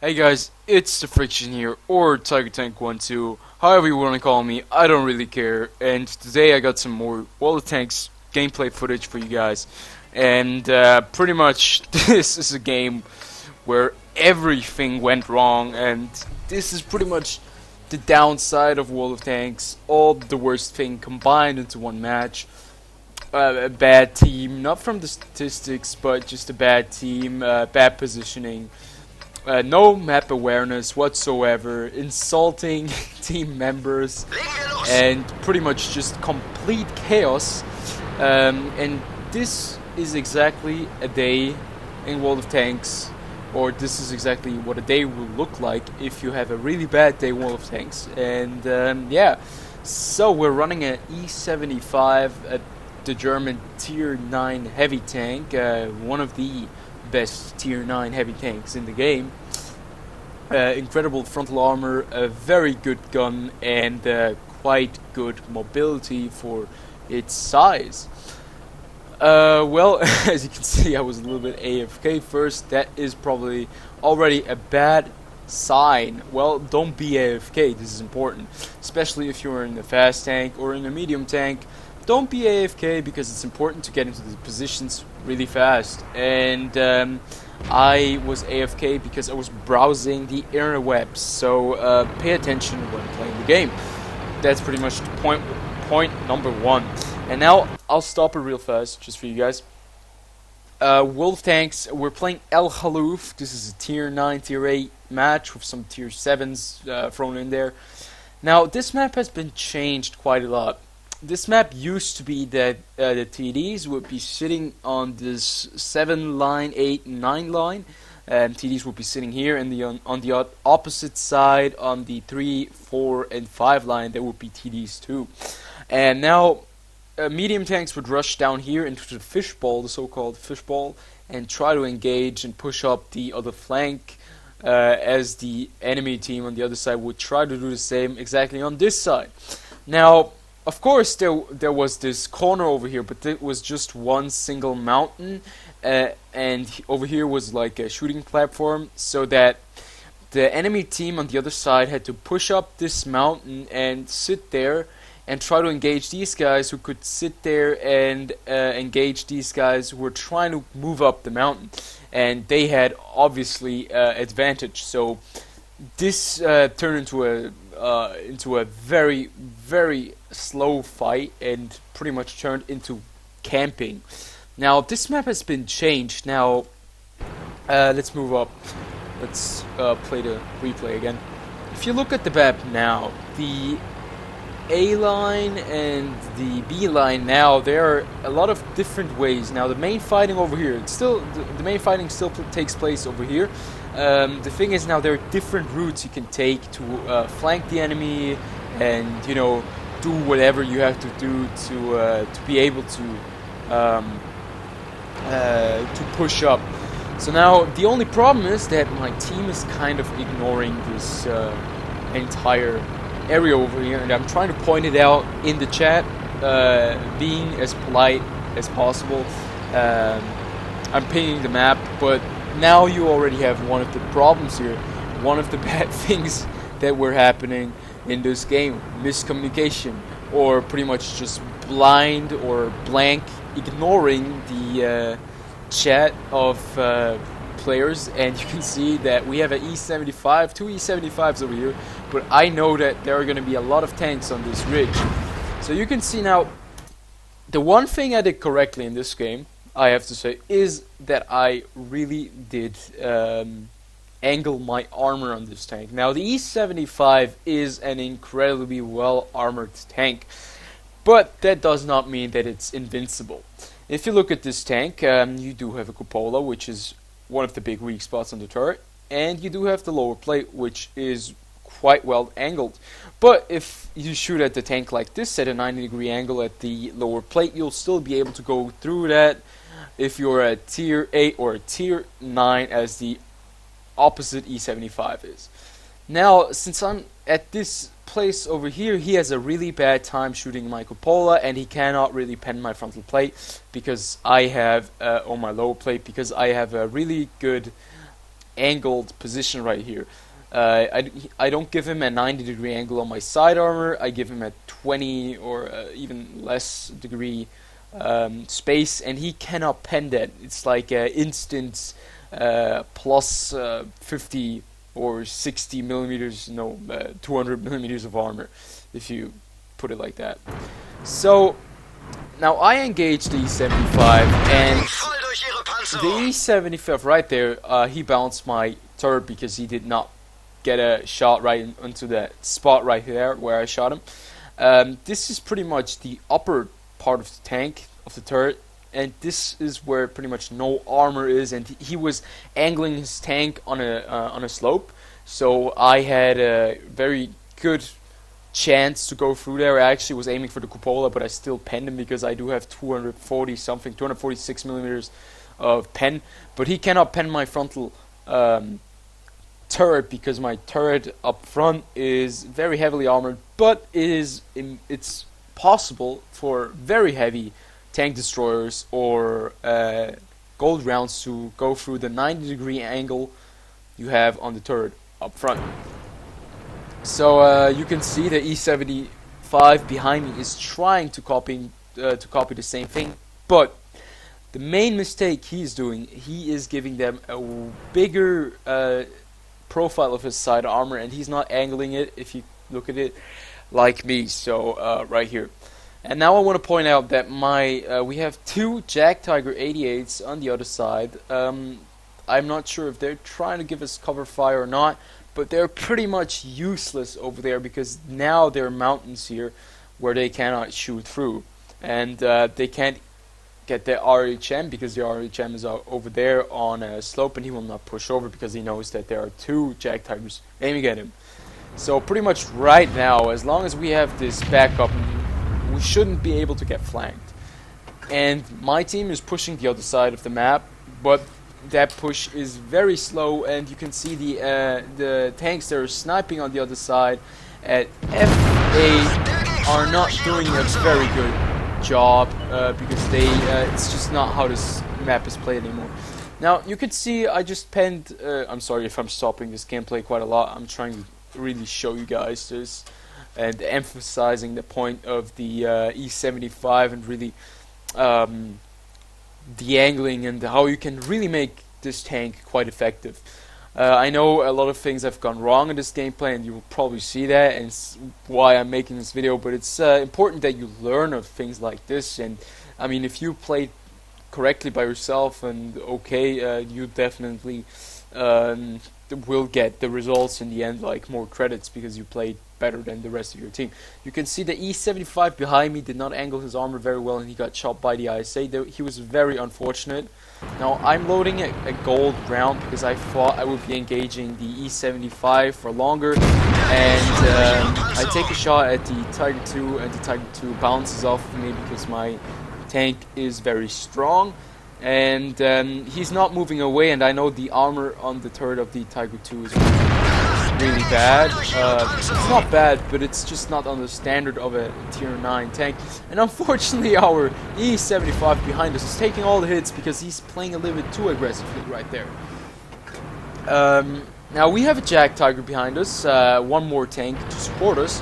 Hey guys, it's TheFrXion here, or Tiger Tank 12, however you want to call me, I don't really care. And today I got some more World of Tanks gameplay footage for you guys. And pretty much this is a game where everything went wrong, and this is pretty much the downside of World of Tanks. All the worst thing combined into one match. A bad team, not from the statistics, but just a bad team, bad positioning. No map awareness whatsoever, insulting team members, and pretty much just complete chaos. And this is exactly a day in World of Tanks, or this is exactly what a day will look like if you have a really bad day in World of Tanks. And yeah, so we're running an E75, the German Tier 9 heavy tank, one of the best Tier 9 heavy tanks in the game. Incredible frontal armor, a very good gun, and quite good mobility for its size. Well, as you can see, I was a little bit AFK first. That is probably already a bad sign. Well, don't be AFK, this is important. Especially if you're in a fast tank or in a medium tank. Don't be AFK because it's important to get into the positions really fast. And I was AFK because I was browsing the interwebs, so pay attention when playing the game. That's pretty much point number one. And now I'll stop it real fast, just for you guys. World of Tanks, we're playing El Haluf. This is a Tier 9, Tier 8 match with some Tier 7s thrown in there. Now, this map has been changed quite a lot. This map used to be that the TDs would be sitting on this 7 line, 8, 9 line. TDs would be sitting here, and on the opposite side, on the 3, 4, and 5 line, there would be TDs too. And now, medium tanks would rush down here into the fishbowl, the so-called fishbowl, and try to engage and push up the other flank, as the enemy team on the other side would try to do the same exactly on this side. Now, of course, there was this corner over here, but it was just one single mountain, and over here was like a shooting platform, so that the enemy team on the other side had to push up this mountain and sit there and try to engage these guys who could sit there and engage these guys who were trying to move up the mountain, and they had obviously advantage. So this turned into a very, very slow fight and pretty much turned into camping. Now this map has been changed. Now let's move up. Let's play the replay again. If you look at the map now, the A line and the B line now, there are a lot of different ways. Now the main fighting over here, it's still the main fighting still takes place over here. The thing is, now there are different routes you can take to flank the enemy, and do whatever you have to do to be able to push up. So now the only problem is that my team is kind of ignoring this entire area over here, and I'm trying to point it out in the chat, being as polite as possible. I'm pinging the map, but now you already have one of the problems here, one of the bad things that were happening in this game: miscommunication, or pretty much just blind or blank ignoring the chat of players. And you can see that we have an E75, two E75s over here, but I know that there are going to be a lot of tanks on this ridge. So you can see now, the one thing I did correctly in this game, I have to say, is that I really did angle my armor on this tank. Now the E75 is an incredibly well armored tank, but that does not mean that it's invincible. If you look at this tank, you do have a cupola, which is one of the big weak spots on the turret, and you do have the lower plate, which is quite well angled. But if you shoot at the tank like this at a 90-degree angle at the lower plate, you'll still be able to go through that if you're a Tier 8 or a Tier 9, as the opposite E75 is. Now, since I'm at this place over here, he has a really bad time shooting my cupola, and he cannot really pen my frontal plate because I have, on my lower plate, because I have a really good angled position right here. I don't give him a 90-degree angle on my side armor. I give him a 20 or even less degree space, and he cannot pen that. It's like instant plus 50 or 60 millimeters, no, 200 millimeters of armor, if you put it like that. So now I engage the E75, and the E75 right there, he bounced my turret because he did not get a shot right into that spot right there where I shot him. This is pretty much the upper part of the tank, of the turret, and this is where pretty much no armor is, and he was angling his tank on a slope, so I had a very good chance to go through there. I actually was aiming for the cupola, but I still penned him because I do have 240 something, 246 millimeters of pen, but he cannot pen my frontal turret because my turret up front is very heavily armored, but it's possible for very heavy tank destroyers or gold rounds to go through the 90-degree angle you have on the turret up front. So you can see the E75 behind me is trying to copy the same thing, but the main mistake he's doing, he is giving them a bigger profile of his side armor, and he's not angling it, if you look at it, like me. So right here. And now I want to point out that we have two Jagdtiger 88s on the other side. I'm not sure if they're trying to give us cover fire or not, but they're pretty much useless over there because now there are mountains here where they cannot shoot through, and they can't get the RHM because the RHM is over there on a slope, and he will not push over because he knows that there are two Jagdtigers aiming at him. So pretty much right now, as long as we have this backup, we shouldn't be able to get flanked. And my team is pushing the other side of the map, but that push is very slow, and you can see the tanks that are sniping on the other side at FA are not doing a very good job because it's just not how this map is played anymore. Now you can see I just penned. I'm sorry if I'm stopping this gameplay quite a lot. I'm trying to really show you guys this and emphasizing the point of the E75 and really the angling and how you can really make this tank quite effective. I know a lot of things have gone wrong in this gameplay, and you will probably see that, and it's why I'm making this video, but it's important that you learn of things like this. And I mean, if you play correctly by yourself, and okay, you definitely will get the results in the end, like more credits because you played better than the rest of your team. You can see the E75 behind me did not angle his armor very well, and he got shot by the ISA. He was very unfortunate. Now I'm loading a gold round because I thought I would be engaging the E75 for longer, and I take a shot at the Tiger 2, and the Tiger 2 bounces off of me because my tank is very strong, and he's not moving away, and I know the armor on the turret of the Tiger 2 is really bad. It's not bad, but it's just not on the standard of a tier 9 tank. And unfortunately our E75 behind us is taking all the hits because he's playing a little bit too aggressively right there. Now we have a Jagdtiger behind us, one more tank to support us,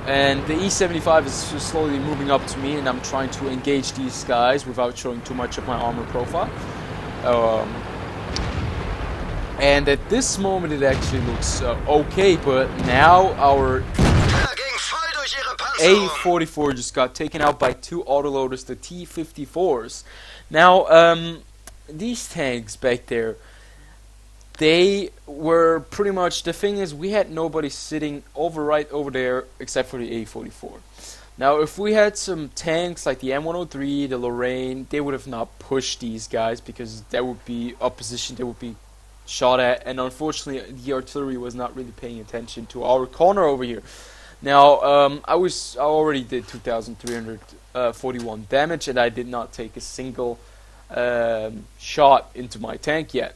and the E75 is just slowly moving up to me, and I'm trying to engage these guys without showing too much of my armor profile. And at this moment it actually looks okay, but now our A44 just got taken out by two autoloaders, the T54s. Now, these tanks back there, they were pretty much, the thing is, we had nobody sitting right over there except for the A44. Now, if we had some tanks like the M103, the Lorraine, they would have not pushed these guys because that would be opposition, they would be shot at, and unfortunately the artillery was not really paying attention to our corner over here. Now I already did 2,341 damage, and I did not take a single shot into my tank yet.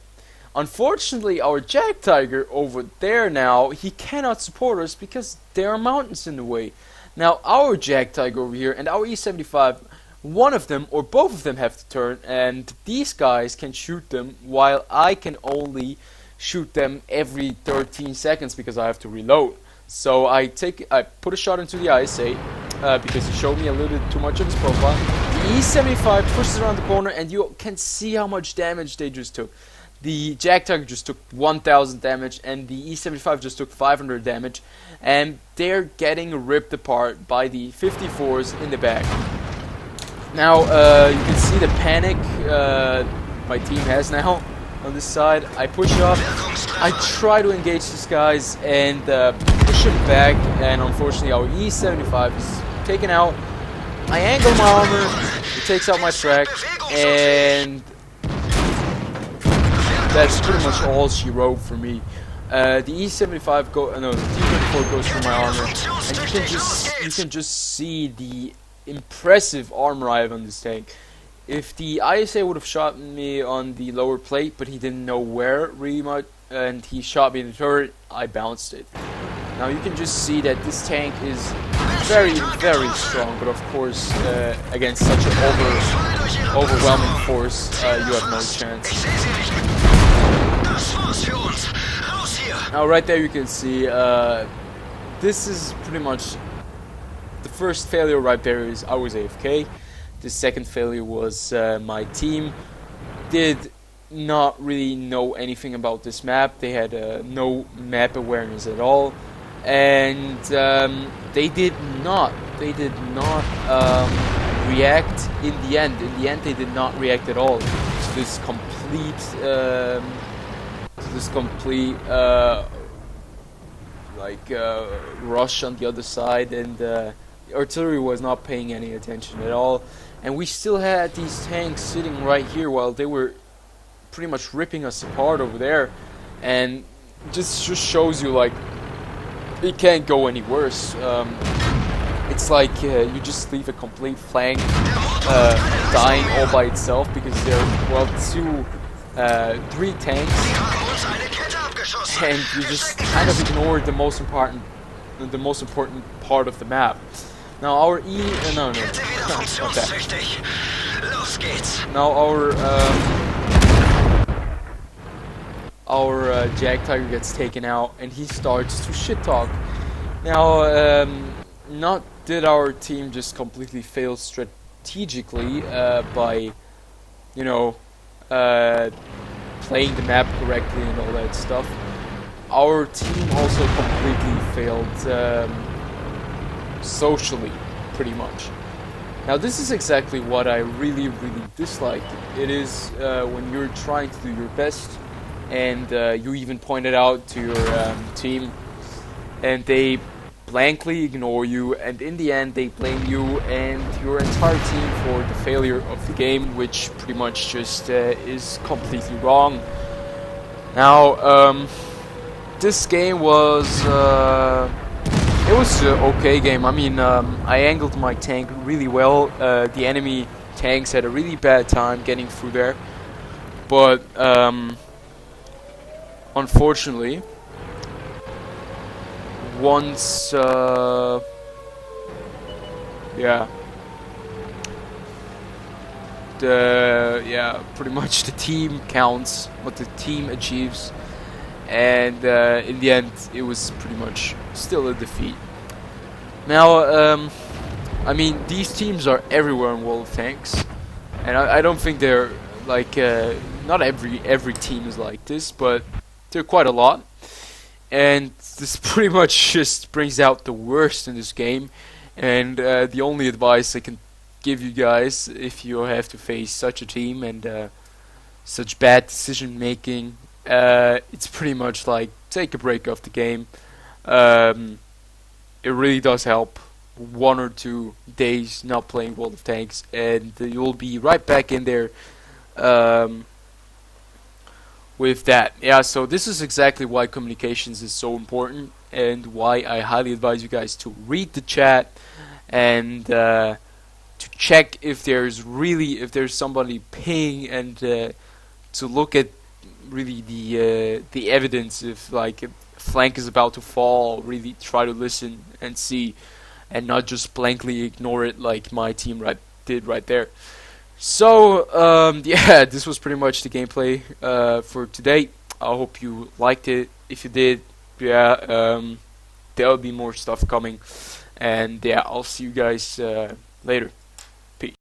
Unfortunately, our Jagdtiger over there now, he cannot support us because there are mountains in the way. Now our Jagdtiger over here and our E75, one of them or both of them have to turn, and these guys can shoot them while I can only shoot them every 13 seconds because I have to reload. So I put a shot into the ISA because he showed me a little bit too much of his profile. The E75 pushes around the corner, and you can see how much damage they just took. The Jag Tiger just took 1000 damage, and the E75 just took 500 damage, and they're getting ripped apart by the 54s in the back. Now you can see the panic my team has now on this side. I push up, I try to engage these guys and push him back, and unfortunately our E75 is taken out. I angle my armor, it takes out my track, and that's pretty much all she wrote for me. The E75 the T-34 goes through my armor, and you can just see the impressive armor I have on this tank. If the ISA would have shot me on the lower plate, but he didn't know where really much, and he shot me in the turret, I bounced it. Now you can just see that this tank is very, very strong, but of course against such an overwhelming force, you have no chance. Now right there you can see this is pretty much the first failure right there is I was AFK. The second failure was my team did not really know anything about this map. They had no map awareness at all, and they did not react in the end. In the end, they did not react at all to this complete rush on the other side, and artillery was not paying any attention at all, and we still had these tanks sitting right here while they were pretty much ripping us apart over there, and just shows you like it can't go any worse. It's like you just leave a complete flank dying all by itself because there are 3 tanks, and you just kind of ignore the most important part of the map. Now our Now our Jag Tiger gets taken out, and he starts to shit talk. Now, not did our team just completely fail strategically by, you know, playing the map correctly and all that stuff. Our team also completely failed socially, pretty much. Now this is exactly what I really dislike. It is when you're trying to do your best, and you even point it out to your team, and they blankly ignore you, and in the end they blame you and your entire team for the failure of the game, which pretty much just is completely wrong. Now this game was it was an okay game. I mean, I angled my tank really well. The enemy tanks had a really bad time getting through there, but unfortunately, once pretty much the team counts, what the team achieves, and in the end it was pretty much still a defeat. Now I mean, these teams are everywhere in World of Tanks, and I don't think they're like not every team is like this, but they're quite a lot, and this pretty much just brings out the worst in this game. And the only advice I can give you guys, if you have to face such a team and such bad decision making, it's pretty much like take a break off the game. It really does help. 1 or 2 days not playing World of Tanks, and you'll be right back in there with that. Yeah, so this is exactly why communications is so important, and why I highly advise you guys to read the chat and to check if there's somebody paying, and to look at really the evidence. If like a flank is about to fall, really try to listen and see, and not just blankly ignore it like my team did right there. So yeah, this was pretty much the gameplay for today. I hope you liked it. If you did, yeah, there'll be more stuff coming. And yeah, I'll see you guys later.